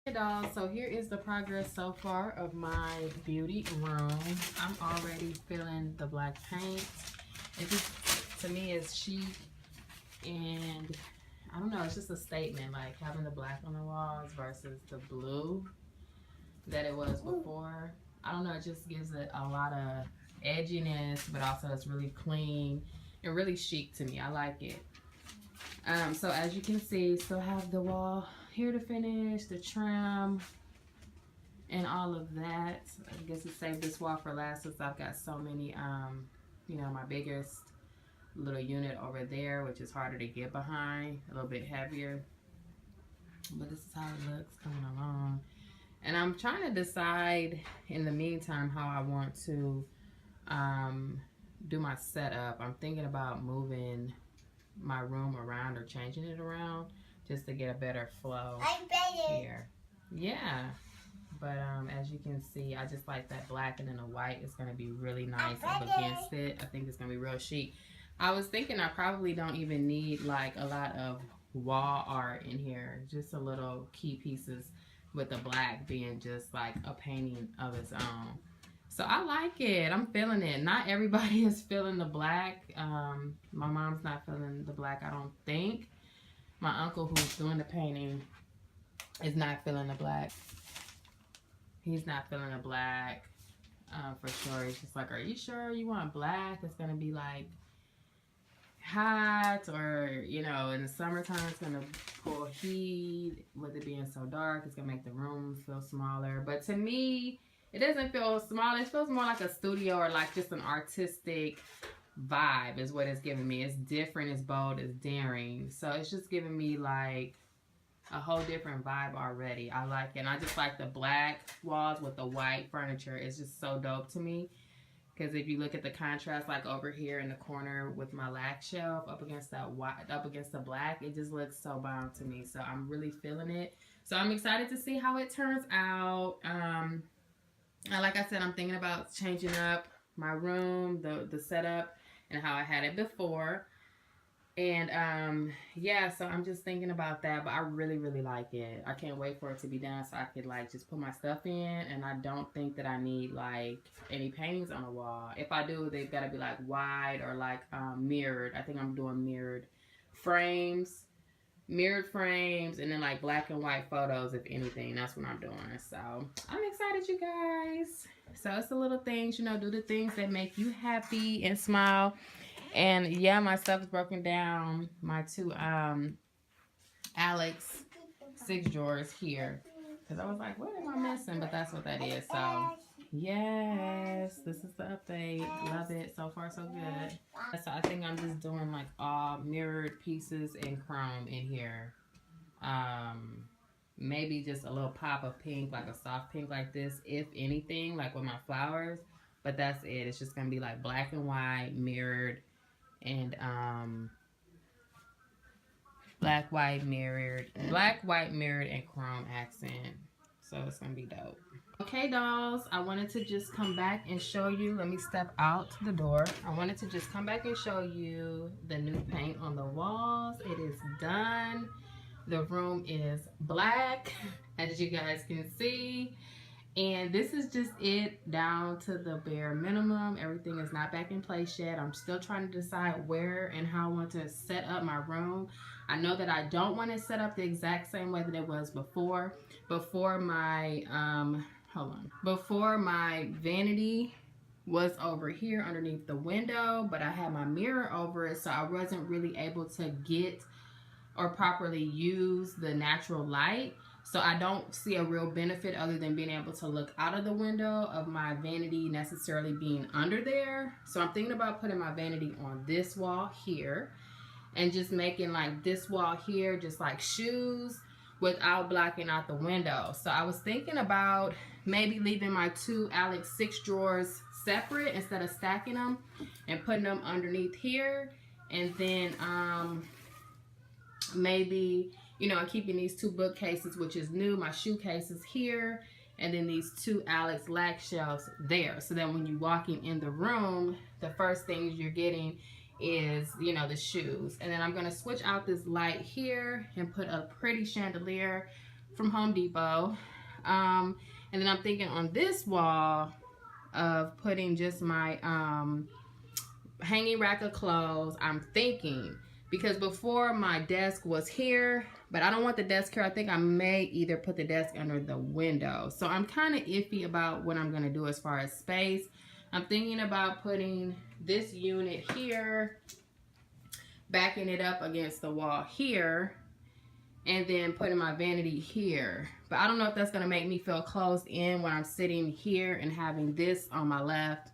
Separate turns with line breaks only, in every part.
Hey dolls, so here is the progress so far of my beauty room. I'm already feeling the black paint. It just, to me, is chic, and I don't know, it's just a statement, like having the black on the walls versus the blue that it was before. I don't know, it just gives it a lot of edginess, but also it's really clean and really chic to me. I like it. So as you can see, still have the wall here to finish, the trim, and all of that. I guess it saved this wall for last since I've got so many, you know, my biggest little unit over there, which is harder to get behind, a little bit heavier. But this is how it looks coming along. And I'm trying to decide in the meantime how I want to do my setup. I'm thinking about moving my room around or changing it around just to get a better flow here. Yeah, but as you can see, I just like that black, and then the white is going to be really nice up against it. I think it's going to be real chic. I was thinking I probably don't even need like a lot of wall art in here, just a little key pieces, with the black being just like a painting of its own. So I like it. I'm feeling it. Not everybody is feeling the black. My mom's not feeling the black, I don't think. My uncle, who's doing the painting, is not feeling the black. He's not feeling the black for sure. He's just like, are you sure you want black? It's going to be like hot, or, you know, in the summertime it's going to pull heat. With it being so dark, it's going to make the room feel smaller. But to me, it doesn't feel small. It feels more like a studio, or like just an artistic vibe is what it's giving me. It's different, it's bold, it's daring. So it's just giving me like a whole different vibe already. I like it. And I just like the black walls with the white furniture. It's just so dope to me. Because if you look at the contrast, like over here in the corner with my lash shelf up against that white, up against the black, it just looks so bomb to me. So I'm really feeling it. So I'm excited to see how it turns out. And like I said, I'm thinking about changing up my room, the setup, and how I had it before. And yeah, so I'm just thinking about that, but I really like it. I can't wait for it to be done so I could like just put my stuff in. And I don't think that I need like any paintings on the wall. If I do, they've got to be like wide or like mirrored. I think I'm doing mirrored frames, and then like black and white photos, if anything. That's what I'm doing. So I'm excited, you guys. So it's the little things, you know, do the things that make you happy and smile. And yeah, my stuff is broken down. My two Alex 6 drawers here, because I was like, what am I missing? But that's what that is. So yes, this is the update. Love it. So far so good. So I think I'm just doing like all mirrored pieces and chrome in here. Maybe just a little pop of pink, like a soft pink like this, if anything, like with my flowers. But that's it. It's just gonna be like black and white mirrored, and black, white, mirrored, and chrome accent. So it's gonna be dope. Okay, dolls, I wanted to just come back and show you. Let me step out the door. I wanted to just come back and show you the new paint on the walls. It is done. The room is black, as you guys can see. And this is just it, down to the bare minimum. Everything is not back in place yet. I'm still trying to decide where and how I want to set up my room. I know that I don't want it set up the exact same way that it was before. Before my vanity was over here underneath the window, but I had my mirror over it, so I wasn't really able to get or properly use the natural light. So I don't see a real benefit other than being able to look out of the window of my vanity necessarily being under there. So I'm thinking about putting my vanity on this wall here and just making like this wall here just like shoes without blocking out the window. So I was thinking about maybe leaving my two Alex 6 drawers separate instead of stacking them, and putting them underneath here, and then maybe, you know, keeping these two bookcases, which is new, my shoe cases here, and then these two Alex lash shelves there. So then when you're walking in the room, the first things you're getting is, you know, the shoes. And then I'm going to switch out this light here and put a pretty chandelier from Home Depot. And then I'm thinking on this wall of putting just my hanging rack of clothes. I'm thinking, because before my desk was here, but I don't want the desk here. I think I may either put the desk under the window. So I'm kind of iffy about what I'm going to do as far as space. I'm thinking about putting this unit here, backing it up against the wall here, and then putting my vanity here. But I don't know if that's going to make me feel closed in when I'm sitting here and having this on my left.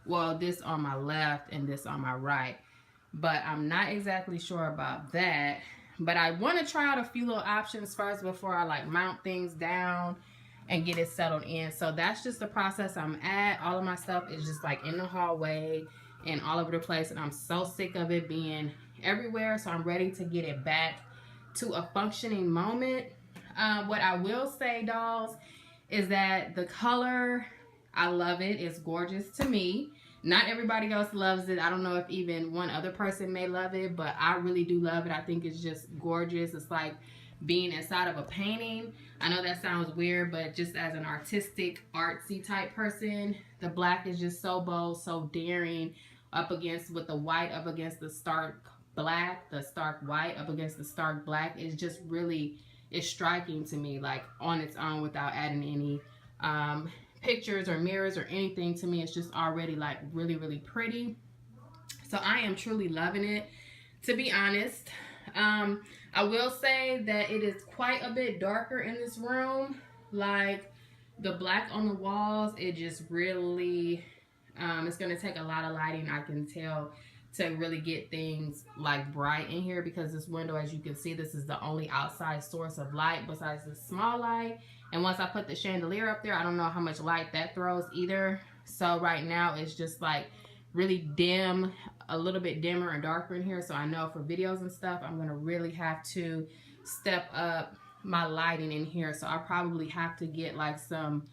Well, this on my left and this on my right. But I'm not exactly sure about that. But I want to try out a few little options first before I like mount things down and get it settled in. So that's just the process I'm at. All of my stuff is just like in the hallway and all over the place, and I'm so sick of it being everywhere. So I'm ready to get it back to a functioning moment. What I will say, dolls, is that the color, I love it. It's gorgeous to me. Not everybody else loves it. I don't know if even one other person may love it, but I really do love it. I think it's just gorgeous. It's like being inside of a painting. I know that sounds weird, but just as an artistic, artsy type person, the black is just so bold, so daring, up against with the white, up against the stark black, the stark white up against the stark black. Is just really, it's striking to me, like on its own, without adding any pictures or mirrors or anything. To me, it's just already like really, really pretty. So I am truly loving it, to be honest. I will say that it is quite a bit darker in this room. Like the black on the walls, it just really, it's going to take a lot of lighting, I can tell, to really get things like bright in here, because this window, as you can see, this is the only outside source of light besides the small light. And once I put the chandelier up there, I don't know how much light that throws either. So right now it's just like really dim, a little bit dimmer and darker in here. So I know for videos and stuff, I'm gonna really have to step up my lighting in here. So I probably have to get like some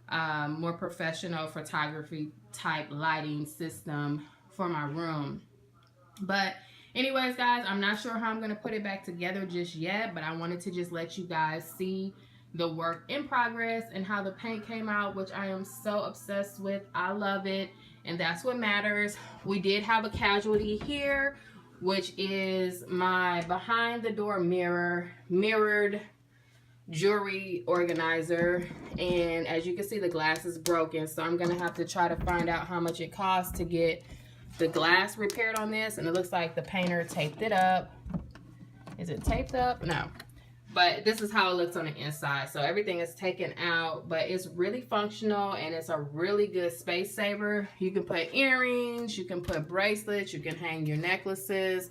more professional photography type lighting system for my room. But anyways, guys, I'm not sure how I'm gonna put it back together just yet, but I wanted to just let you guys see the work in progress and how the paint came out, which I am so obsessed with. I love it, and that's what matters. We did have a casualty here, which is my behind the door mirrored jewelry organizer, and as you can see, the glass is broken. So I'm gonna have to try to find out how much it costs to get the glass repaired on this. And it looks like the painter taped it up. Is it taped up? No. But this is how it looks on the inside. So everything is taken out, but it's really functional and it's a really good space saver. You can put earrings, you can put bracelets, you can hang your necklaces.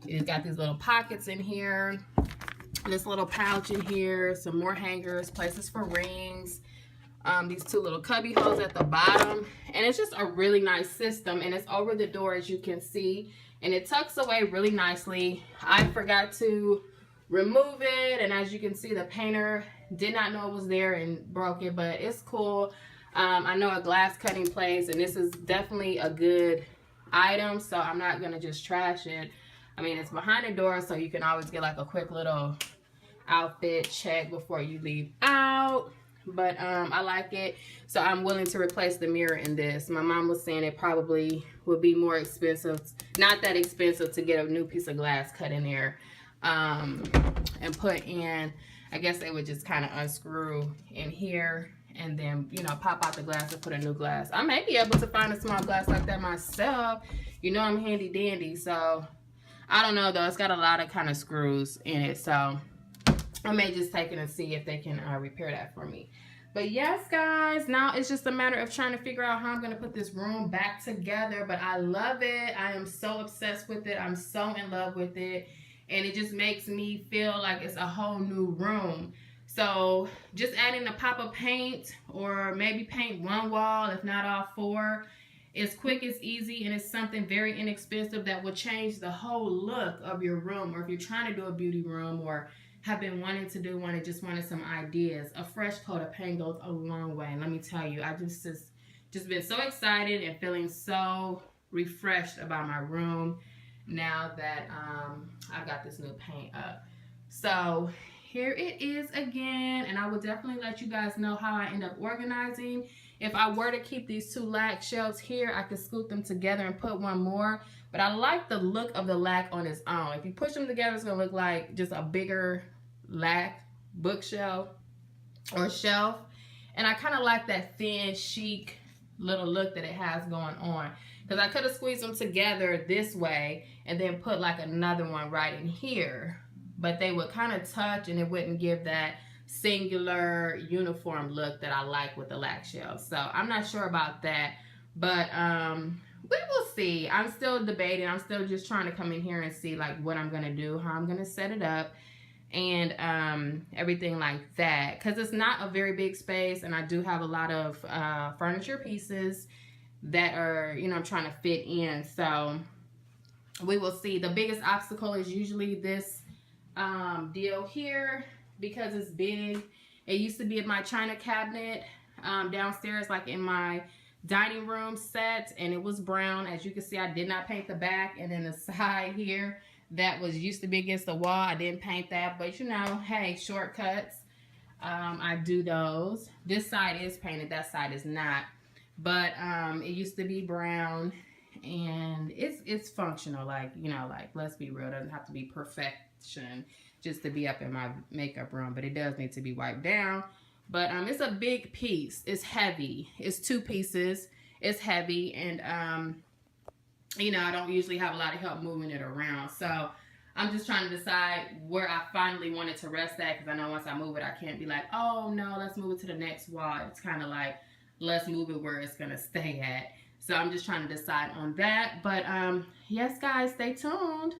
It's got these little pockets in here, this little pouch in here, some more hangers, places for rings, these two little cubby holes at the bottom. And it's just a really nice system, and it's over the door, as you can see, and it tucks away really nicely. I forgot to remove it, and as you can see, the painter did not know it was there and broke it, but it's cool. I know a glass cutting place, and this is definitely a good item, so I'm not gonna just trash it. I mean, it's behind the door, so you can always get like a quick little outfit check before you leave out. But I like it, so I'm willing to replace the mirror in this. My mom was saying it probably would be more expensive, not that expensive, to get a new piece of glass cut in there and put in. I guess they would just kind of unscrew in here and then, you know, pop out the glass and put a new glass. I may be able to find a small glass like that myself. You know, I'm handy dandy, so I don't know though. It's got a lot of kind of screws in it, so I may just take it and see if they can repair that for me. But yes, guys, now it's just a matter of trying to figure out how I'm going to put this room back together. But I love it. I am so obsessed with it. I'm so in love with it. And it just makes me feel like it's a whole new room. So just adding a pop of paint, or maybe paint one wall, if not all four. It's quick, it's easy, and it's something very inexpensive that will change the whole look of your room. Or if you're trying to do a beauty room, or have been wanting to do one and just wanted some ideas, a fresh coat of paint goes a long way. And let me tell you, I just been so excited and feeling so refreshed about my room now that I've got this new paint up. So here it is again, and I will definitely let you guys know how I end up organizing. If I were to keep these two lac shelves here, I could scoot them together and put one more, but I like the look of the lac on its own. If you push them together, it's gonna look like just a bigger lac bookshelf or shelf, and I kind of like that thin, chic little look that it has going on, because I could have squeezed them together this way and then put like another one right in here, but they would kind of touch and it wouldn't give that singular uniform look that I like with the lac shelves. So I'm not sure about that, but we will see. I'm still debating. I'm still just trying to come in here and see like what I'm gonna do, how I'm gonna set it up, and everything like that, because it's not a very big space, and I do have a lot of furniture pieces that are, you know, I'm trying to fit in. So we will see. The biggest obstacle is usually this deal here, because it's big. It used to be in my china cabinet downstairs, like in my dining room set, and it was brown. As you can see, I did not paint the back, and then the side here that was used to be against the wall, I didn't paint that, but you know, hey, shortcuts. I do those. This side is painted, that side is not, but it used to be brown, and it's functional. Like, you know, like, let's be real, it doesn't have to be perfection just to be up in my makeup room, but it does need to be wiped down. But it's a big piece. It's heavy. It's 2 pieces. It's heavy, and you know, I don't usually have a lot of help moving it around. So I'm just trying to decide where I finally wanted to rest at, because I know once I move it, I can't be like, oh no, let's move it to the next wall. It's kind of like, let's move it where it's gonna stay at. So I'm just trying to decide on that. But yes, guys, stay tuned.